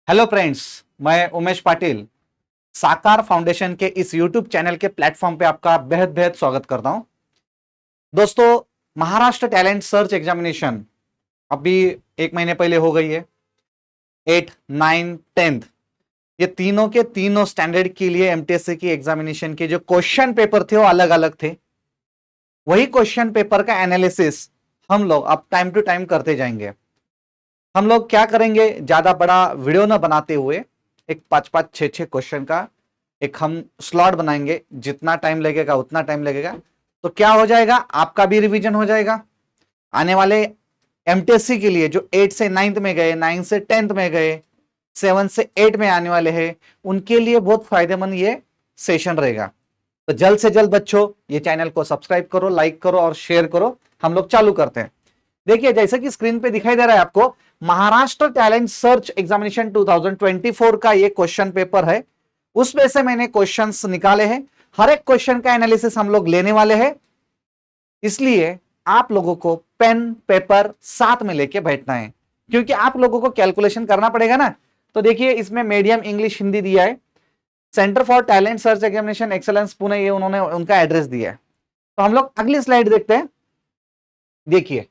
Hello friends, मैं उमेश पाटिल साकार foundation के इस यूट्यूब चैनल के प्लेटफॉर्म पे आपका बेहद बेहद स्वागत करता हूं। दोस्तों, महाराष्ट्र टैलेंट सर्च एग्जामिनेशन अभी 1 महीने पहले हो गई है। 8, 9, 10 ये तीनों के तीनों स्टैंडर्ड के लिए एमटीएससी की एग्जामिनेशन के जो क्वेश्चन पेपर थे वो अलग अलग थे। वही क्वेश्चन पेपर का एनालिसिस हम लोग अब टाइम टू टाइम करते जाएंगे। हम लोग क्या करेंगे, ज्यादा बड़ा वीडियो ना बनाते हुए एक 5-5, 6-6 क्वेश्चन का एक हम स्लॉट बनाएंगे। जितना टाइम लगेगा उतना टाइम लगेगा, तो क्या हो जाएगा, आपका भी रिवीजन हो जाएगा। आने वाले एमटीएससी के लिए जो 8 से 9th में गए, 9 से 10th में गए, 7 से 8 में आने वाले हैं, उनके लिए बहुत फायदेमंद ये सेशन रहेगा। तो जल्द से जल्द बच्चों ये चैनल को सब्सक्राइब करो, लाइक करो और शेयर करो। हम लोग चालू करते हैं। देखिए, जैसे कि स्क्रीन पे दिखाई दे रहा है आपको, महाराष्ट्र टैलेंट सर्च एग्जामिनेशन 2024 का ये क्वेश्चन पेपर है। उसमें से मैंने क्वेश्चंस निकाले हैं। हर एक क्वेश्चन का एनालिसिस हम लोग लेने वाले हैं, इसलिए आप लोगों को पेन पेपर साथ में लेके बैठना है, क्योंकि आप लोगों को कैलकुलेशन करना पड़ेगा ना। तो देखिए, इसमें मीडियम इंग्लिश हिंदी दिया है। Centre for talent search examination excellence Pune, ये उन्होंने उनका एड्रेस दिया है। तो हम लोग अगली स्लाइड देखते हैं। देखिए,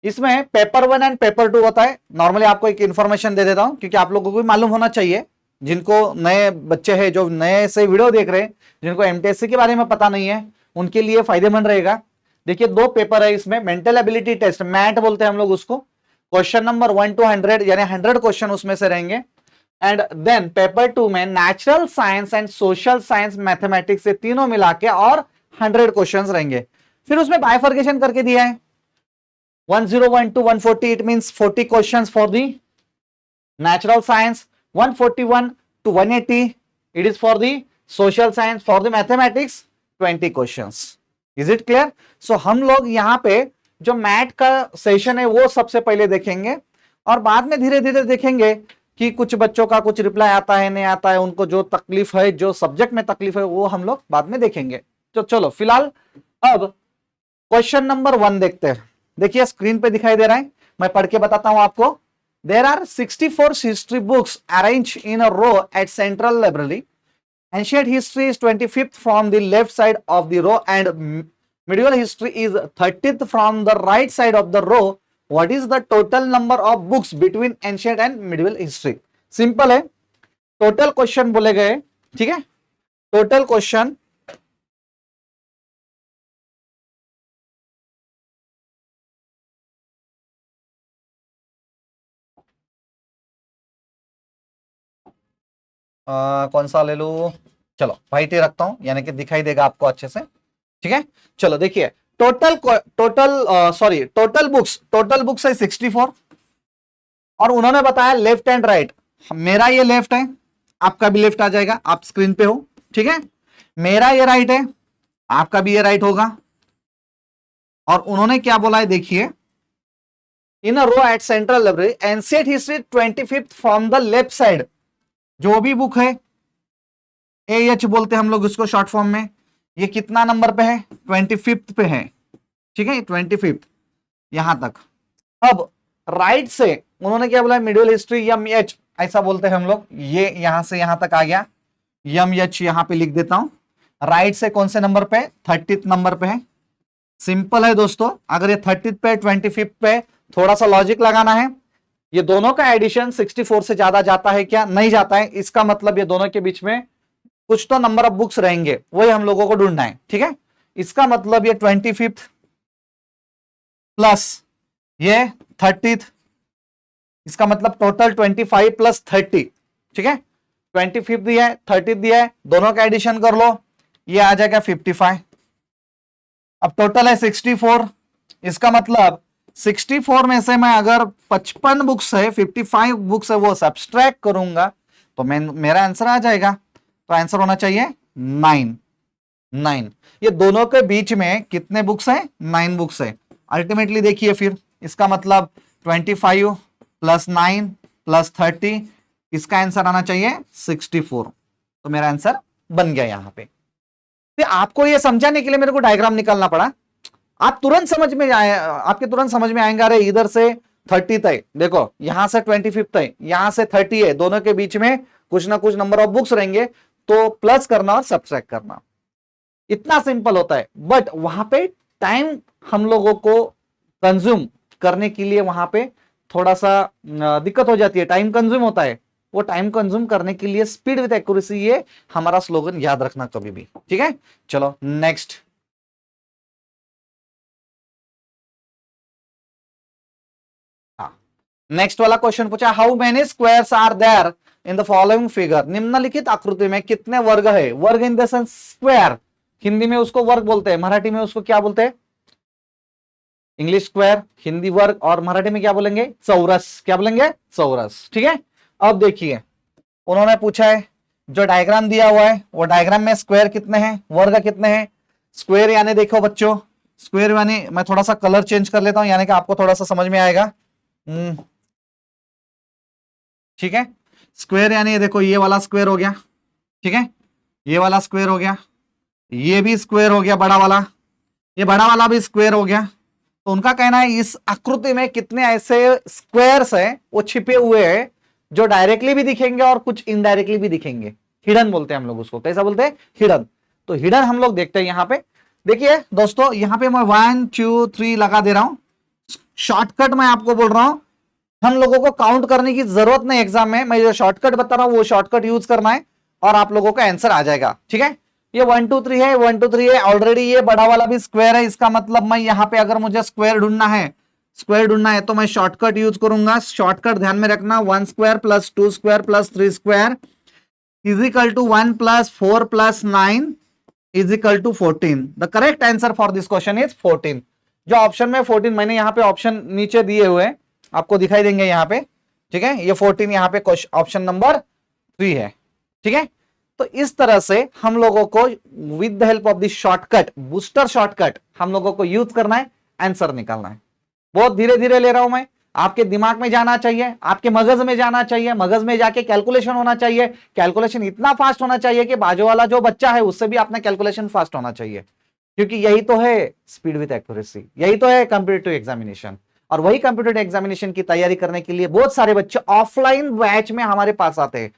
इसमें पेपर 1 एंड पेपर 2 होता है। नॉर्मली आपको एक इंफॉर्मेशन दे देता हूं, क्योंकि आप लोगों को भी मालूम होना चाहिए। जिनको नए बच्चे हैं, जो नए से वीडियो देख रहे हैं, जिनको एमटीएससी के बारे में पता नहीं है, उनके लिए फायदेमंद रहेगा। देखिए, 2 पेपर है इसमें। मेंटल एबिलिटी टेस्ट, मैट बोलते हैं हम लोग उसको। क्वेश्चन नंबर 1 to 100 यानी 100 क्वेश्चन उसमें से रहेंगे। एंड देन पेपर 2 में natural science and social science, mathematics से तीनों मिला के और 100 क्वेश्चन रहेंगे। फिर उसमें बाइफर्केशन करके दिया है 101 to 140, it means 40 questions for the natural science. 141 to 180, it is for the social science. For the mathematics, 20 questions. Is it clear? So हम लोग यहाँ पे जो मैथ का सेशन है वो सबसे पहले देखेंगे, और बाद में धीरे धीरे देखेंगे कि कुछ बच्चों का कुछ रिप्लाई आता है, नहीं आता है, उनको जो तकलीफ है, जो सब्जेक्ट में तकलीफ है, वो हम लोग बाद में देखेंगे। तो चलो फिलहाल अब क्वेश्चन नंबर 1 देखते हैं। देखिए, स्क्रीन पे दिखाई दे रहा है, मैं पढ़ के बताता हूं आपको। There are 64 history books arrange in a row at central library. Ancient history is 25th from the left side of the row and medieval history is 30th from the right side of the row. What is the total number of books between ancient and medieval history? Simple है, total question बोले गए। ठीक है, total question कौन सा ले लू? चलो व्हाइट ही रखता हूं, यानी कि दिखाई देगा आपको अच्छे से। ठीक है, चलो देखिए, टोटल बुक्स है 64, और उन्होंने बताया लेफ्ट एंड राइट। मेरा ये लेफ्ट है, आपका भी लेफ्ट आ जाएगा, आप स्क्रीन पे हो। ठीक है, मेरा ये राइट है, आपका भी ये राइट होगा। और उन्होंने क्या बोला है, देखिए, in a row at central library ancient history 25th from the left side. जो भी बुक है, AH बोलते हैं हम लोग इसको शॉर्ट फॉर्म में, ये कितना नंबर पे है? 25th पे है। ठीक है, 25th यहां तक। अब राइट से उन्होंने क्या बोला? मिडिल हिस्ट्री MH, ऐसा बोलते हैं हम लोग। ये यहां से यहां तक आ गया, MH यहां पे लिख देता हूं। राइट से कौन से नंबर पे? 30th नंबर पे है। सिंपल है दोस्तों, अगर ये 30th पे 25th पे, थोड़ा सा लॉजिक लगाना है। ये दोनों का एडिशन 64 से ज्यादा जाता है क्या? नहीं जाता है। इसका मतलब ये दोनों के बीच में कुछ तो नंबर ऑफ बुक्स रहेंगे, वही हम लोगों को ढूंढना है। ठीक है, इसका मतलब ये 25th प्लस ये 30th, इसका मतलब टोटल 25 प्लस 30। ठीक है, 25th दिया है, 30th दिया है, दोनों का एडिशन कर लो, ये आ जाएगा 55। अब टोटल है 64, इसका मतलब 64 में से मैं अगर 55 बुक्स है, 55 बुक्स है, वो सब्सट्रैक्ट करूंगा तो मेरा आंसर आ जाएगा। तो आंसर होना चाहिए 9। ये दोनों के बीच में कितने बुक्स है? 9 बुक्स है। अल्टीमेटली देखिए, फिर इसका मतलब 25 प्लस 9 प्लस 30, इसका आंसर आना चाहिए 64। तो मेरा आंसर बन गया यहां पे। तो आपको ये समझाने के लिए मेरे को डायग्राम निकालना पड़ा। आप तुरंत समझ में आए, आपके तुरंत समझ में आएंगे, अरे इधर से 30 है, देखो यहां से 25 है, यहां से 30 है, दोनों के बीच में कुछ ना कुछ नंबर ऑफ बुक्स रहेंगे, तो प्लस करना और सब्ट्रैक्ट करना, इतना सिंपल होता है। बट वहां पे टाइम हम लोगों को कंज्यूम करने के लिए वहां पे थोड़ा सा दिक्कत हो जाती है, टाइम कंज्यूम होता है। वो टाइम कंज्यूम करने के लिए स्पीड विद एक्यूरेसी, ये हमारा स्लोगन याद रखना कभी भी, ठीक है। चलो नेक्स्ट, नेक्स्ट वाला क्वेश्चन पूछा, how many squares are there in the following figure, निम्नलिखित आकृति में कितने वर्ग है। वर्ग in the sense square, Hindi में उसको वर्ग बोलते हैं, मराठी में उसको क्या बोलते हैं, इंग्लिश स्क्वायर, हिंदी वर्ग, और मराठी में क्या बोलेंगे, चौरस, क्या बोलेंगे, चौरस, ठीक है। अब देखिए उन्होंने पूछा है, जो डायग्राम दिया हुआ है वो डायग्राम में स्क्वायर कितने हैं, वर्ग कितने हैं। स्क्वायर यानी देखो बच्चों, स्क्वायर यानी, मैं थोड़ा सा कलर चेंज कर लेता हूं यानी कि आपको थोड़ा सा समझ में आएगा, ठीक है। स्क्वायर यानी ये देखो, ये वाला स्क्वायर हो गया, ठीक है, ये वाला स्क्वायर हो गया, ये भी स्क्वायर हो गया बड़ा वाला, ये बड़ा वाला भी स्क्वायर हो गया। तो उनका कहना है इस आकृति में कितने ऐसे स्क्वायर्स हैं वो छिपे हुए हैं, जो डायरेक्टली भी दिखेंगे और कुछ इनडायरेक्टली भी दिखेंगे, हिडन बोलते हैं हम लोग उसको, कैसा बोलते हैं, हिडन। तो हिडन हम लोग देखते हैं यहां पे। देखिए दोस्तों, यहां पे मैं 1 2 3 लगा दे रहा हूं, शॉर्टकट मैं आपको बोल रहा हूं, हम लोगों को काउंट करने की जरूरत नहीं एग्जाम में, मैं जो शॉर्टकट बता रहा हूं वो शॉर्टकट यूज करना है और आप लोगों का आंसर आ जाएगा, ठीक है। ये 1 2 3 है, 1 2 3 है, ऑलरेडी ये बड़ा वाला भी स्क्वायर है, इसका मतलब मैं यहाँ पे अगर मुझे स्क्वायर ढूंढना है, स्क्वायर ढूंढना है तो मैं शॉर्टकट यूज करूंगा। शॉर्टकट ध्यान में रखना, 1 square plus 2 square plus 3 square is equal to 1 plus 4 plus 9 is equal to 14। The correct answer for this question is 14। जो ऑप्शन में 14, मैंने यहाँ पे ऑप्शन नीचे दिए हुए आपको दिखाई देंगे यहाँ पे, ठीक है, ये 14 यहाँ पे ऑप्शन नंबर 3 है, ठीक है। तो इस तरह से हम लोगों को with the help of this shortcut, booster shortcut, हम लोगों को यूज करना है, आंसर निकालना है। बहुत धीरे धीरे ले रहा हूं मैं, आपके दिमाग में जाना चाहिए, आपके मगज में जाना चाहिए, मगज में जाके कैलकुलेशन होना चाहिए, कैलकुलेशन इतना फास्ट होना चाहिए कि बाजू वाला जो बच्चा है उससे भी अपना कैलकुलेशन फास्ट होना चाहिए, क्योंकि यही तो है स्पीड विद एक्यूरेसी, यही तो है कॉम्पिटिटिव एग्जामिनेशन। और वही कॉम्पिटिटिव एग्जामिनेशन की तैयारी करने के लिए बहुत सारे बच्चे ऑफलाइन बैच में हमारे पास आते हैं।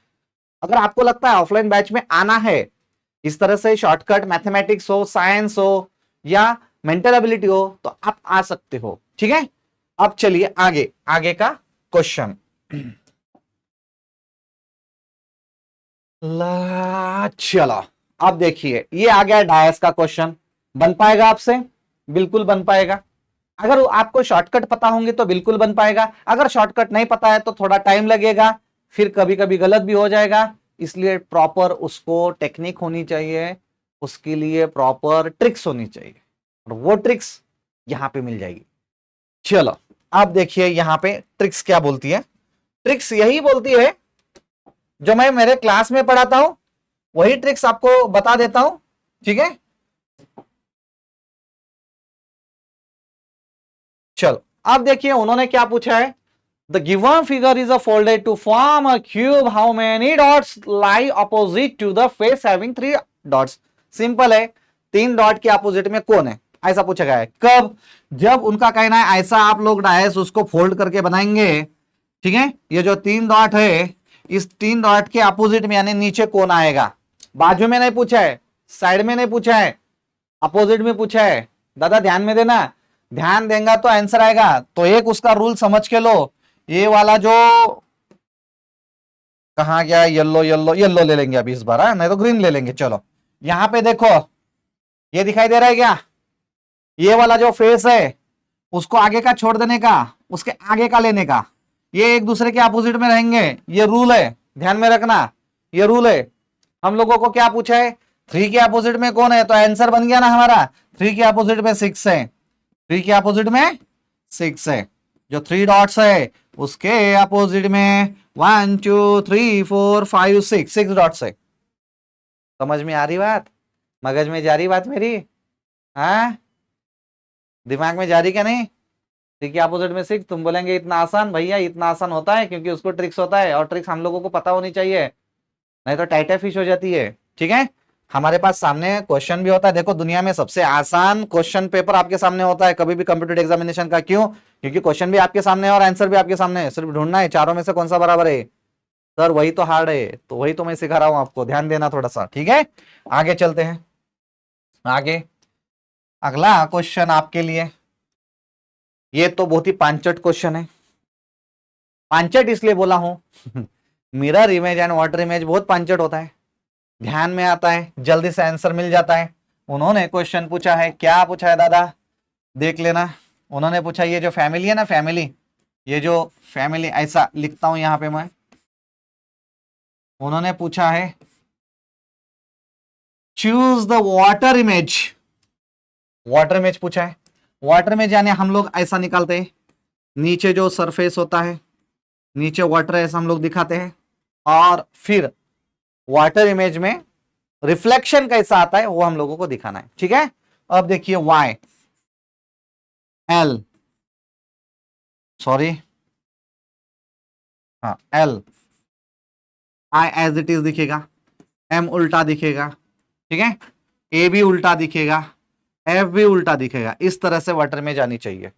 अगर आपको लगता है ऑफलाइन बैच में आना है, इस तरह से शॉर्टकट मैथमेटिक्स हो, साइंस हो या मेंटल एबिलिटी हो, तो आप आ सकते हो, ठीक है। अब चलिए आगे, आगे का क्वेश्चन, चलो अब देखिए, ये आ गया डायस का क्वेश्चन। बन पाएगा आपसे, बिल्कुल बन पाएगा। अगर आपको शॉर्टकट पता होंगे तो बिल्कुल बन पाएगा, अगर शॉर्टकट नहीं पता है तो थोड़ा टाइम लगेगा, फिर कभी कभी गलत भी हो जाएगा, इसलिए प्रॉपर उसको टेक्निक होनी चाहिए, उसके लिए प्रॉपर ट्रिक्स होनी चाहिए, और वो ट्रिक्स यहां पे मिल जाएगी। चलो आप देखिए यहां पे ट्रिक्स क्या बोलती है। ट्रिक्स यही बोलती है जो मैं मेरे क्लास में पढ़ाता हूं, वही ट्रिक्स आपको बता देता हूं, ठीक है। चलो आप देखिए उन्होंने क्या पूछा है, the given figure is a folded to form a cube, how many dots lie opposite to the face having 3 dots. Simple है, 3 डॉट के अपोजिट में कौन है, ऐसा पूछा गया है। कब, जब उनका कहना है ऐसा आप लोग डायस उसको फोल्ड करके बनाएंगे, ठीक है। ये जो 3 डॉट है, इस 3 डॉट के अपोजिट में यानी नीचे कौन आएगा। बाजू में नहीं पूछा है, साइड में नहीं पूछा है, अपोजिट में पूछा है। दादा ध्यान में देना, ध्यान देगा तो आंसर आएगा। तो एक उसका रूल समझ के लो, ये वाला जो कहा गया, येलो येलो येलो ले लेंगे अभी इस बार, नहीं तो ग्रीन ले लेंगे। चलो यहां पे देखो, ये दिखाई दे रहा है क्या, ये वाला जो फेस है उसको आगे का छोड़ देने का, उसके आगे का लेने का, ये एक दूसरे के अपोजिट में रहेंगे, ये रूल है, ध्यान में रखना, ये रूल है। हम लोगों को क्या पूछा है, 3 के अपोजिट में कौन है, तो आंसर बन गया ना हमारा, 3 के अपोजिट में 6 है, 3 के अपोजिट में 6 है। जो 3 डॉट्स है उसके अपोजिट में 1 2 3 4 5 6 डॉट्स है। समझ में आ रही बात, मगज में जा रही बात मेरी, हाँ दिमाग में जा रही क्या नहीं। 3 के अपोजिट में 6, तुम बोलेंगे इतना आसान, भैया इतना आसान होता है क्योंकि उसको ट्रिक्स होता है, और ट्रिक्स हम लोगों को पता होनी चाहिए, नहीं तो टाइटा फिश हो जाती है, ठीक है। हमारे पास सामने क्वेश्चन भी होता है, देखो दुनिया में सबसे आसान क्वेश्चन पेपर आपके सामने होता है कभी भी कंप्यूटर एग्जामिनेशन का, क्यों, क्योंकि क्वेश्चन भी आपके सामने है और आंसर भी आपके सामने है, सिर्फ ढूंढना है चारों में से कौन सा बराबर है। सर वही तो हार्ड है, तो वही तो मैं सिखा रहा हूं आपको, ध्यान देना थोड़ा सा, ठीक है। आगे चलते हैं, आगे अगला क्वेश्चन आपके लिए, ये तो बहुत ही पांचट क्वेश्चन है। पांचट इसलिए बोला हूं mirror image and water image बहुत पांचट होता है, ध्यान में आता है, जल्दी से आंसर मिल जाता है। उन्होंने क्वेश्चन पूछा है, क्या पूछा है दादा, देख लेना। उन्होंने पूछा ये जो फैमिली है ना, फैमिली, ये जो फैमिली, ऐसा लिखता हूं यहां पे मैं, उन्होंने पूछा है choose the water image. Water image पूछा है। वाटर इमेज यानी हम लोग ऐसा निकालते हैं, नीचे जो सरफेस होता है, नीचे वाटर ऐसा हम लोग दिखाते हैं, और फिर वाटर इमेज में रिफ्लेक्शन कैसा आता है वो हम लोगों को दिखाना है, ठीक है। अब देखिए वाई एल, सॉरी हाँ L, I as it is दिखेगा, एम उल्टा दिखेगा, ठीक है, ए भी उल्टा दिखेगा, एफ भी उल्टा दिखेगा, इस तरह से वाटर में जानी चाहिए।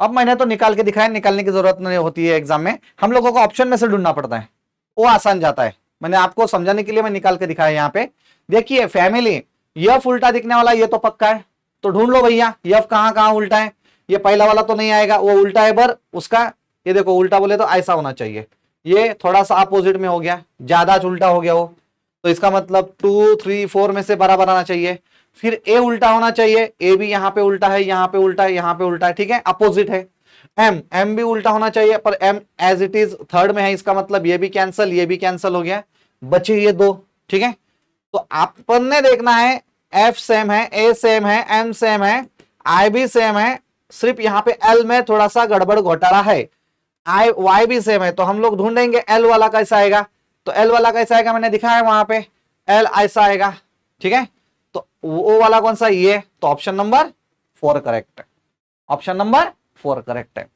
अब मैंने तो निकाल के दिखाया, निकालने की जरूरत नहीं होती है, एग्जाम में हम लोगों को ऑप्शन में से ढूंढना पड़ता है, वो आसान जाता है। मैंने आपको समझाने के लिए मैं निकाल के दिखाया यहाँ पे। देखिए फैमिली, यफ उल्टा दिखने वाला ये तो पक्का है, तो ढूंढ लो भैया यफ कहां कहां उल्टा है। ये पहला वाला तो नहीं आएगा, वो उल्टा है, पर उसका ये देखो उल्टा बोले तो ऐसा होना चाहिए, ये थोड़ा सा अपोजिट में हो गया, ज्यादा उल्टा हो गया वो, तो इसका मतलब 2 3 4 में से बराबर आना चाहिए। फिर ए उल्टा होना चाहिए, ए भी यहाँ पे उल्टा है, यहाँ पे उल्टा है, यहाँ पे उल्टा है, ठीक है, अपोजिट है। एम, एम भी उल्टा होना चाहिए, पर M as it is third में है, इसका मतलब ये भी कैंसल, ये भी कैंसल हो गया, बचे ये दो, ठीक है। तो अपन ने देखना है एफ सेम है, ए सेम है, एम सेम है, आई भी सेम है, सिर्फ यहाँ पे एल में थोड़ा सा गड़बड़ घोटाला है, आई वाई भी सेम है, तो हम लोग ढूंढेंगे एल वाला कैसा आएगा। तो एल वाला कैसा आएगा मैंने दिखाया वहां पे, एल ऐसा आएगा, ठीक है। तो वो वाला कौन सा, ये, तो ऑप्शन नंबर 4 करेक्ट है, ऑप्शन नंबर 4 करेक्ट है।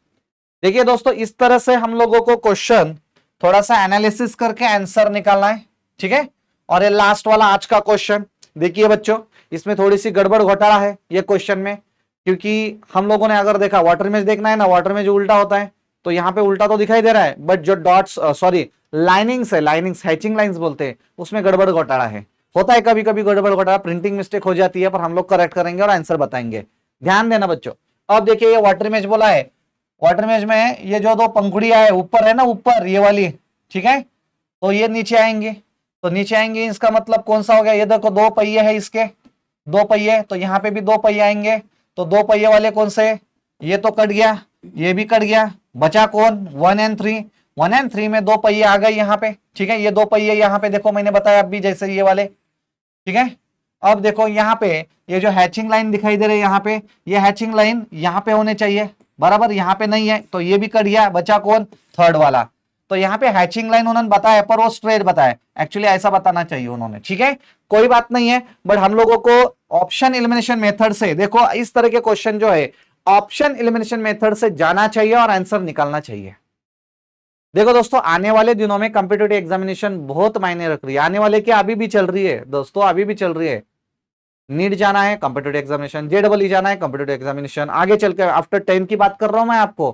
देखिए दोस्तों, इस तरह से हम लोगों को क्वेश्चन थोड़ा सा एनालिसिस करके आंसर निकालना है, ठीक है। और ये लास्ट वाला आज का क्वेश्चन, देखिए बच्चों, इसमें थोड़ी सी गड़बड़ घोटाला है ये क्वेश्चन में, क्योंकि हम लोगों ने अगर देखा वाटर में देखना है ना, वाटर में जो उल्टा होता है, तो यहाँ पे उल्टा तो दिखाई दे रहा है, बट जो डॉट्स सॉरी लाइनिंग्स है, लाइनिंग्स हैचिंग लाइंस बोलते हैं, उसमें गड़बड़ घोटाला है, होता है कभी कभी गड़बड़ घोटाला, प्रिंटिंग मिस्टेक हो जाती है, पर हम लोग करेक्ट करेंगे और आंसर बताएंगे, ध्यान देना बच्चों। अब देखिए ये वाटर इमेज बोला है, वाटर इमेज में ये जो दो पंखुड़ियां है ऊपर है ना, ऊपर ये वाली, ठीक है, तो ये नीचे आएंगे, तो नीचे आएंगे, इसका मतलब कौन सा हो गया, ये देखो दो पहिए है इसके, दो पहिए, तो यहाँ पे भी दो पहिए आएंगे, तो दो पहिए वाले कौन से, ये तो कट गया, ये भी कट गया, बचा कौन 1 एंड 3, 1 एंड 3 में दो पहिए आ गए यहाँ पे, ठीक है, ये दो पहिए यहाँ पे देखो मैंने बताया अभी जैसे ये वाले, ठीक है। अब देखो यहाँ पे ये जो हैचिंग लाइन दिखाई दे रही है यहाँ पे, ये हैचिंग लाइन यहाँ पे होने चाहिए बराबर, यहाँ पे नहीं है, तो ये भी कट गया, बचा कौन थर्ड वाला। तो यहाँ पे हैचिंग लाइन उन्होंने बताया, पर वो स्ट्रेट बताया, एक्चुअली ऐसा बताना चाहिए उन्होंने, ठीक है, कोई बात नहीं है। बट हम लोगों को ऑप्शन एलिमिनेशन मेथड से, देखो इस तरह के क्वेश्चन जो है ऑप्शन एलिमिनेशन मेथड से जाना चाहिए और आंसर निकालना चाहिए। देखो दोस्तों, आने वाले दिनों में कॉम्पिटिटिव एग्जामिनेशन बहुत मायने रख रही है, आने वाले क्या अभी भी चल रही है दोस्तों, अभी भी चल रही है। नीट जाना है कॉम्पिटिटिव एग्जामिनेशन, जेडबल जाना है कॉम्पिटिटिव एग्जामिनेशन, आगे चल के आफ्टर 10 की बात कर रहा हूं मैं आपको,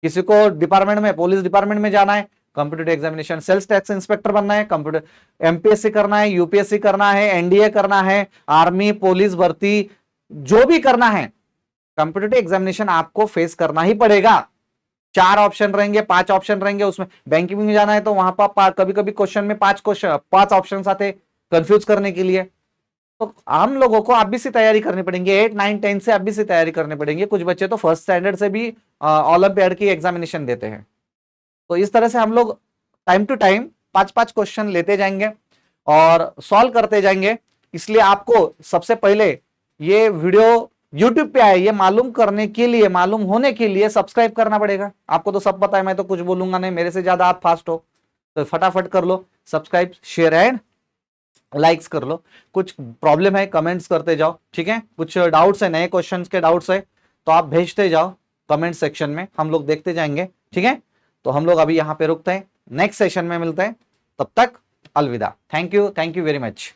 किसी को डिपार्टमेंट में, पुलिस डिपार्टमेंट में जाना है competitive examination, sales tax inspector बनना है कॉम्पिटिटिव, एमपीएससी करना है, यूपीएससी करना है, एनडीए करना है, आर्मी पुलिस भर्ती, जो भी करना है कॉम्पिटिटिव एग्जामिनेशन आपको फेस करना ही पड़ेगा। 4 ऑप्शन रहेंगे, 5 ऑप्शन रहेंगे, उसमें बैंकिंग में जाना है तो वहां पर कभी कभी क्वेश्चन में 5 ऑप्शन आते कंफ्यूज करने के लिए, तो हम लोगों को अभी से तैयारी करनी पड़ेगी, 8 9 10 से अभी से तैयारी करनी पड़ेगी। कुछ बच्चे तो फर्स्ट स्टैंडर्ड से भी ओलंपियाड की एग्जामिनेशन देते हैं, तो इस तरह से हम लोग टाइम टू टाइम 5 क्वेश्चन लेते जाएंगे और सॉल्व करते जाएंगे। इसलिए आपको सबसे पहले ये वीडियो यूट्यूब पे आए ये मालूम करने के लिए, मालूम होने के लिए सब्सक्राइब करना पड़ेगा। आपको तो सब पता है, मैं तो कुछ बोलूंगा नहीं, मेरे से ज्यादा आप फास्ट हो, तो फटाफट कर लो सब्सक्राइब, शेयर एंड लाइक्स कर लो। कुछ प्रॉब्लम है कमेंट्स करते जाओ, ठीक है, कुछ डाउट्स है, नए क्वेश्चंस के डाउट्स है तो आप भेजते जाओ कमेंट सेक्शन में, हम लोग देखते जाएंगे, ठीक है। तो हम लोग अभी यहाँ पे रुकते हैं, नेक्स्ट सेशन में मिलते हैं, तब तक अलविदा, थैंक यू वेरी मच।